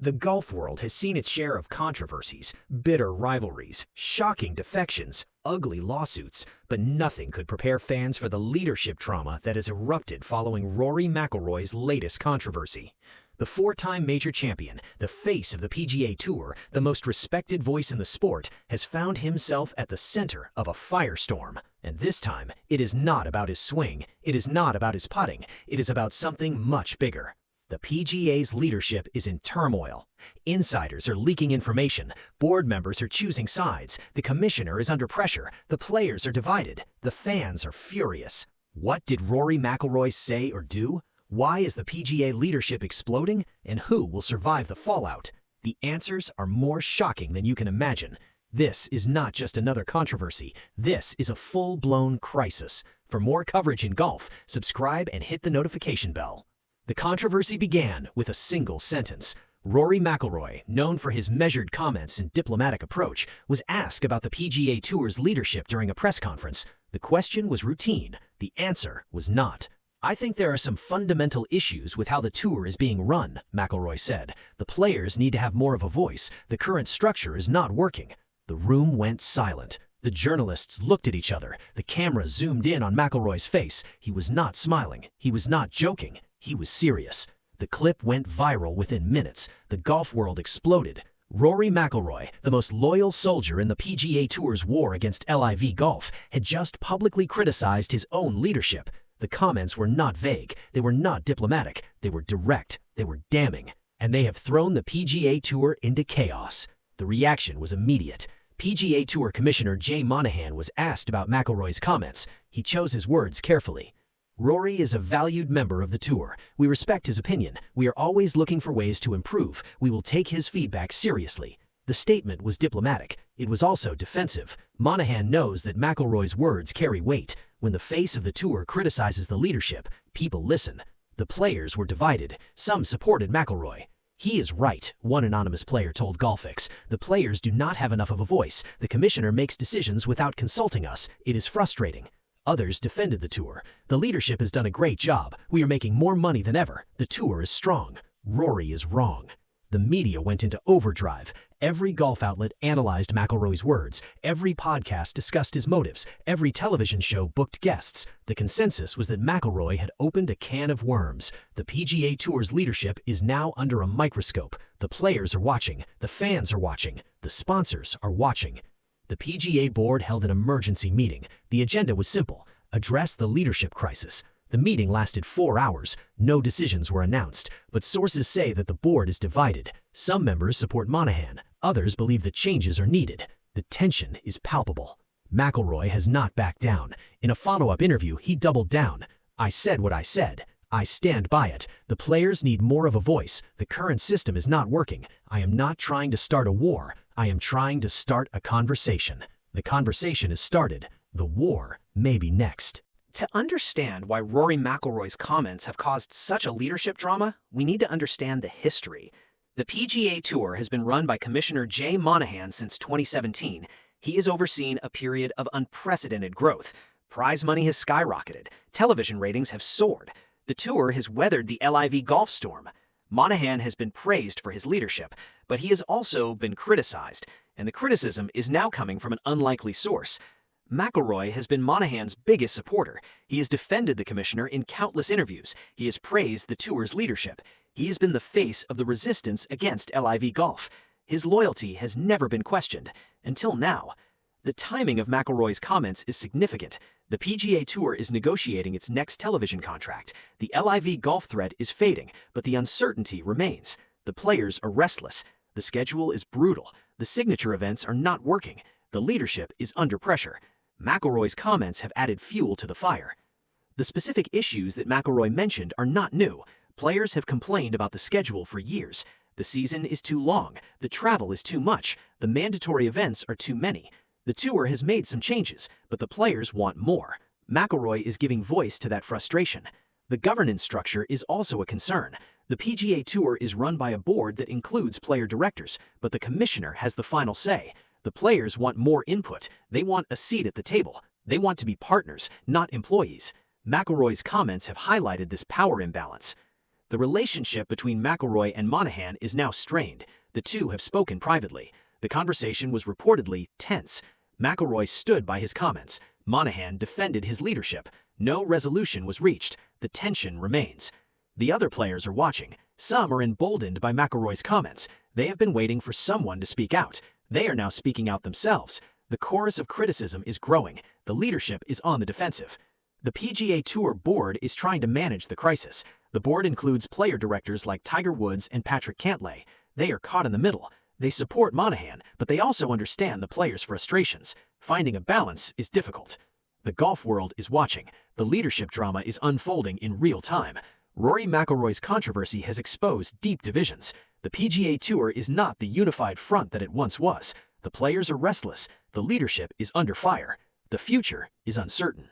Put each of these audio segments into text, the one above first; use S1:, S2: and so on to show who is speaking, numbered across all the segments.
S1: The golf world has seen its share of controversies, bitter rivalries, shocking defections, ugly lawsuits, but nothing could prepare fans for the leadership trauma that has erupted following Rory McIlroy's latest controversy. The four-time major champion, the face of the PGA Tour, the most respected voice in the sport, has found himself at the center of a firestorm. And this time, it is not about his swing, it is not about his putting, it is about something much bigger. The PGA's leadership is in turmoil. Insiders are leaking information, board members are choosing sides, the commissioner is under pressure, the players are divided, the fans are furious. What did Rory McIlroy say or do? Why is the PGA leadership exploding? And who will survive the fallout? The answers are more shocking than you can imagine. This is not just another controversy. This is a full-blown crisis. For more coverage in golf, subscribe and hit the notification bell. The controversy began with a single sentence. Rory McIlroy, known for his measured comments and diplomatic approach, was asked about the PGA Tour's leadership during a press conference. The question was routine. The answer was not. "I think there are some fundamental issues with how the tour is being run," McIlroy said. "The players need to have more of a voice. The current structure is not working." The room went silent. The journalists looked at each other. The camera zoomed in on McIlroy's face. He was not smiling. He was not joking. He was serious. The clip went viral within minutes. The golf world exploded. Rory McIlroy, the most loyal soldier in the PGA Tour's war against LIV golf, had just publicly criticized his own leadership. The comments were not vague. They were not diplomatic. They were direct. They were damning. And they have thrown the PGA Tour into chaos. The reaction was immediate. PGA Tour Commissioner Jay Monahan was asked about McIlroy's comments. He chose his words carefully. "Rory is a valued member of the tour. We respect his opinion. We are always looking for ways to improve. We will take his feedback seriously." The statement was diplomatic. It was also defensive. Monahan knows that McIlroy's words carry weight. When the face of the tour criticizes the leadership, people listen. The players were divided. Some supported McIlroy. "He is right," one anonymous player told Golfix. "The players do not have enough of a voice. The commissioner makes decisions without consulting us. It is frustrating." Others defended the tour. "The leadership has done a great job. We are making more money than ever. The tour is strong." Rory is wrong. The media went into overdrive. Every golf outlet analyzed McIlroy's words. Every podcast discussed his motives. Every television show booked guests. The consensus was that McIlroy had opened a can of worms. The PGA Tour's leadership is now under a microscope. The players are watching. The fans are watching. The sponsors are watching. The PGA board held an emergency meeting. The agenda was simple: address the leadership crisis. The meeting lasted 4 hours. No decisions were announced, but sources say that the board is divided. Some members support Monahan. Others believe that changes are needed. The tension is palpable. McIlroy has not backed down. In a follow-up interview, he doubled down. "I said what I said. I stand by it. The players need more of a voice. The current system is not working. I am not trying to start a war. I am trying to start a conversation. The conversation is started. The war may be next."
S2: To understand why Rory McIlroy's comments have caused such a leadership drama, we need to understand the history. The PGA Tour has been run by Commissioner Jay Monahan since 2017. He has overseen a period of unprecedented growth. Prize money has skyrocketed. Television ratings have soared. The tour has weathered the LIV golf storm. Monahan has been praised for his leadership, but he has also been criticized, and the criticism is now coming from an unlikely source. McIlroy has been Monahan's biggest supporter. He has defended the commissioner in countless interviews. He has praised the tour's leadership. He has been the face of the resistance against LIV golf. His loyalty has never been questioned, until now. The timing of McIlroy's comments is significant. The PGA Tour is negotiating its next television contract. The LIV golf threat is fading, but the uncertainty remains. The players are restless. The schedule is brutal. The signature events are not working. The leadership is under pressure. McIlroy's comments have added fuel to the fire. The specific issues that McIlroy mentioned are not new. Players have complained about the schedule for years. The season is too long. The travel is too much. The mandatory events are too many. The tour has made some changes, but the players want more. McIlroy is giving voice to that frustration. The governance structure is also a concern. The PGA Tour is run by a board that includes player directors, but the commissioner has the final say. The players want more input. They want a seat at the table. They want to be partners, not employees. McIlroy's comments have highlighted this power imbalance. The relationship between McIlroy and Monahan is now strained. The two have spoken privately. The conversation was reportedly tense. McIlroy stood by his comments. Monahan defended his leadership. No resolution was reached. The tension remains. The other players are watching. Some are emboldened by McIlroy's comments. They have been waiting for someone to speak out. They are now speaking out themselves. The chorus of criticism is growing. The leadership is on the defensive. The PGA Tour board is trying to manage the crisis. The board includes player directors like Tiger Woods and Patrick Cantlay. They are caught in the middle. They support Monahan, but they also understand the players' frustrations. Finding a balance is difficult. The golf world is watching. The leadership drama is unfolding in real time. Rory McIlroy's controversy has exposed deep divisions. The PGA Tour is not the unified front that it once was. The players are restless. The leadership is under fire. The future is uncertain.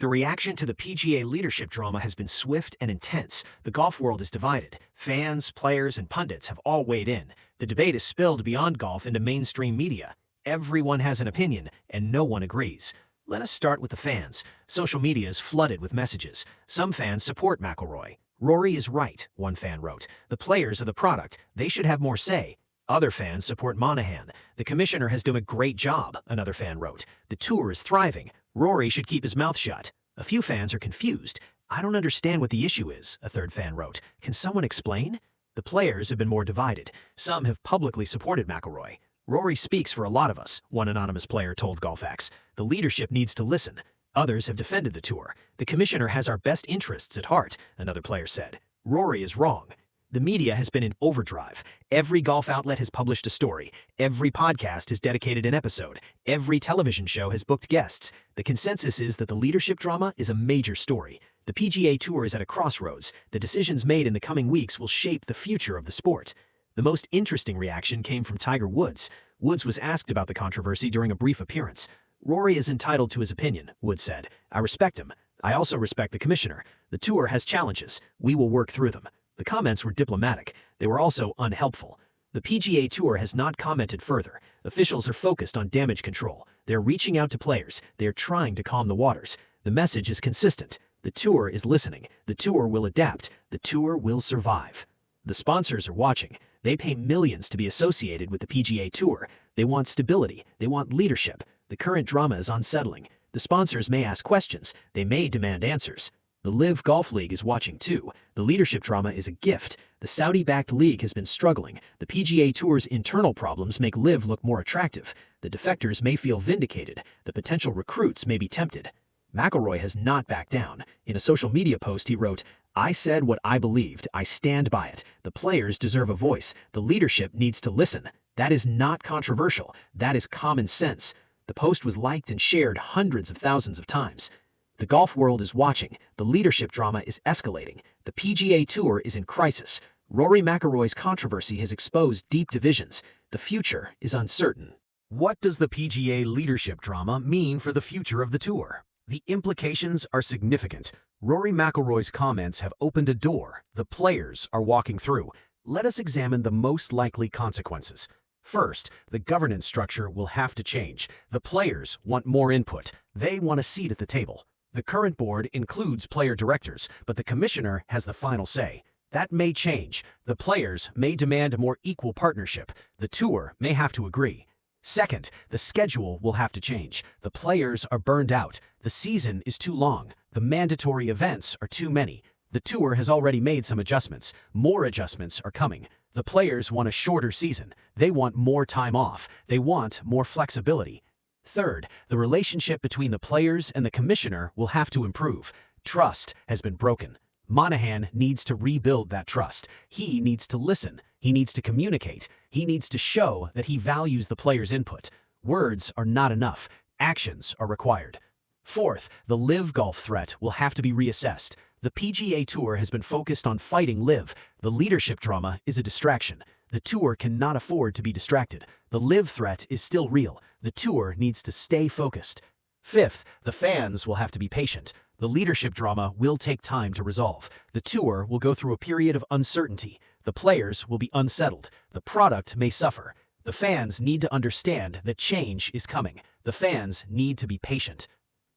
S1: The reaction to the PGA leadership drama has been swift and intense. The golf world is divided. Fans, players, and pundits have all weighed in. The debate is spilled beyond golf into mainstream media. Everyone has an opinion, and no one agrees. Let us start with the fans. Social media is flooded with messages. Some fans support McIlroy. Rory is right, one fan wrote. The players are the product. They should have more say. Other fans support Monahan. The commissioner has done a great job, another fan wrote. The tour is thriving. Rory should keep his mouth shut. A few fans are confused. I don't understand what the issue is, a third fan wrote. Can someone explain? The players have been more divided. Some have publicly supported McIlroy. Rory speaks for a lot of us, one anonymous player told Golfix. The leadership needs to listen. Others have defended the tour. The commissioner has our best interests at heart, another player said. Rory is wrong. The media has been in overdrive. Every golf outlet has published a story. Every podcast has dedicated an episode. Every television show has booked guests. The consensus is that the leadership drama is a major story. The PGA Tour is at a crossroads. The decisions made in the coming weeks will shape the future of the sport. The most interesting reaction came from Tiger Woods. Woods was asked about the controversy during a brief appearance. Rory is entitled to his opinion, Woods said. I respect him. I also respect the commissioner. The tour has challenges. We will work through them. The comments were diplomatic. They were also unhelpful. The PGA Tour has not commented further. Officials are focused on damage control. They're reaching out to players. They're trying to calm the waters. The message is consistent. The tour is listening. The tour will adapt. The tour will survive. The sponsors are watching. They pay millions to be associated with the PGA Tour. They want stability. They want leadership. The current drama is unsettling. The sponsors may ask questions. They may demand answers. The Live Golf League is watching too. The leadership drama is a gift. The Saudi-backed league has been struggling. The PGA Tour's internal problems make Live look more attractive. The defectors may feel vindicated. The potential recruits may be tempted. McIlroy has not backed down. In a social media post he wrote, I said what I believed. I stand by it. The players deserve a voice. The leadership needs to listen. That is not controversial. That is common sense. The post was liked and shared hundreds of thousands of times. The golf world is watching. The leadership drama is escalating. The PGA Tour is in crisis. Rory McIlroy's controversy has exposed deep divisions. The future is uncertain. What does the PGA leadership drama mean for the future of the tour? The implications are significant. Rory McIlroy's comments have opened a door. The players are walking through. Let us examine the most likely consequences. First, the governance structure will have to change. The players want more input. They want a seat at the table. The current board includes player directors, but the commissioner has the final say. That may change. The players may demand a more equal partnership. The tour may have to agree. Second, the schedule will have to change. The players are burned out. The season is too long. The mandatory events are too many. The tour has already made some adjustments. More adjustments are coming. The players want a shorter season. They want more time off. They want more flexibility. Third, the relationship between the players and the commissioner will have to improve. Trust has been broken. Monahan needs to rebuild that trust. He needs to listen. He needs to communicate. He needs to show that he values the players' input. Words are not enough. Actions are required. Fourth, the Live Golf threat will have to be reassessed. The PGA Tour has been focused on fighting Live. The leadership drama is a distraction. The tour cannot afford to be distracted. The Live threat is still real. The tour needs to stay focused. Fifth, the fans will have to be patient. The leadership drama will take time to resolve. The tour will go through a period of uncertainty. The players will be unsettled. The product may suffer. The fans need to understand that change is coming. The fans need to be patient.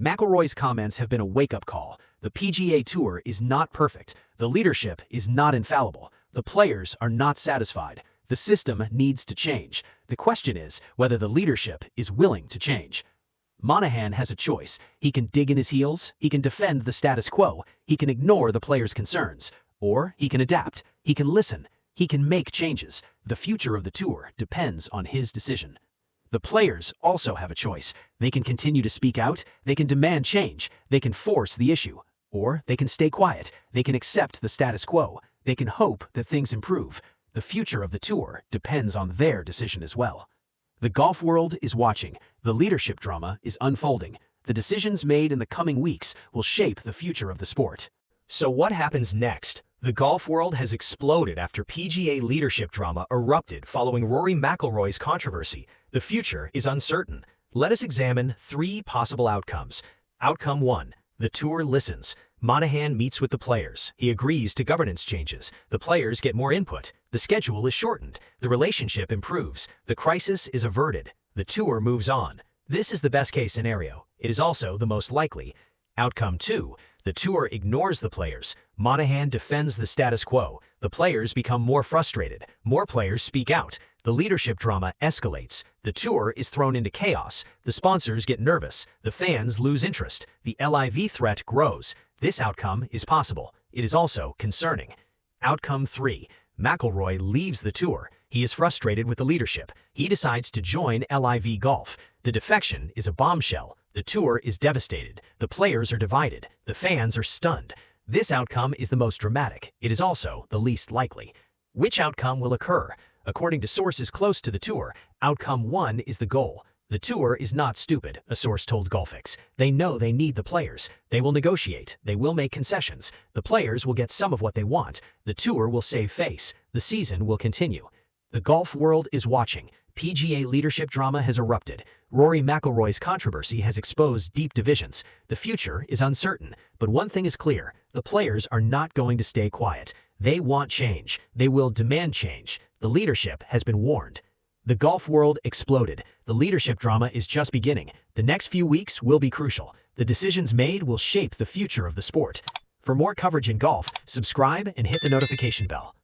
S1: McIlroy's comments have been a wake-up call.
S3: The PGA Tour is not perfect. The leadership is not infallible. The players are not satisfied. The system needs to change. The question is whether the leadership is willing to change. Monahan has a choice. He can dig in his heels, he can defend the status quo, he can ignore the players' concerns, or he can adapt, he can listen, he can make changes. The future of the tour depends on his decision. The players also have a choice. They can continue to speak out, they can demand change, they can force the issue, or they can stay quiet, they can accept the status quo, they can hope that things improve. The future of the tour depends on their decision as well. The golf world is watching. The leadership drama is unfolding. The decisions made in the coming weeks will shape the future of the sport.
S1: So what happens next? The golf world has exploded after PGA leadership drama erupted following Rory McIlroy's controversy. The future is uncertain. Let us examine 3 possible outcomes. Outcome 1. The tour listens. Monahan meets with the players. He agrees to governance changes. The players get more input. The schedule is shortened. The relationship improves. The crisis is averted. The tour moves on. This is the best-case scenario. It is also the most likely. Outcome 2. The tour ignores the players. Monahan defends the status quo. The players become more frustrated. More players speak out. The leadership drama escalates. The tour is thrown into chaos. The sponsors get nervous. The fans lose interest. The LIV threat grows. This outcome is possible. It is also concerning. Outcome 3. McIlroy leaves the tour. He is frustrated with the leadership. He decides to join LIV Golf. The defection is a bombshell. The tour is devastated. The players are divided. The fans are stunned. This outcome is the most dramatic. It is also the least likely. Which outcome will occur? According to sources close to the tour, outcome 1 is the goal. The tour is not stupid, a source told Golfix. They know they need the players. They will negotiate. They will make concessions. The players will get some of what they want. The tour will save face. The season will continue. The golf world is watching. PGA leadership drama has erupted. Rory McIlroy's controversy has exposed deep divisions. The future is uncertain, but one thing is clear. The players are not going to stay quiet. They want change. They will demand change. The leadership has been warned. The golf world exploded. The leadership drama is just beginning. The next few weeks will be crucial. The decisions made will shape the future of the sport. For more coverage in golf, subscribe and hit the notification bell.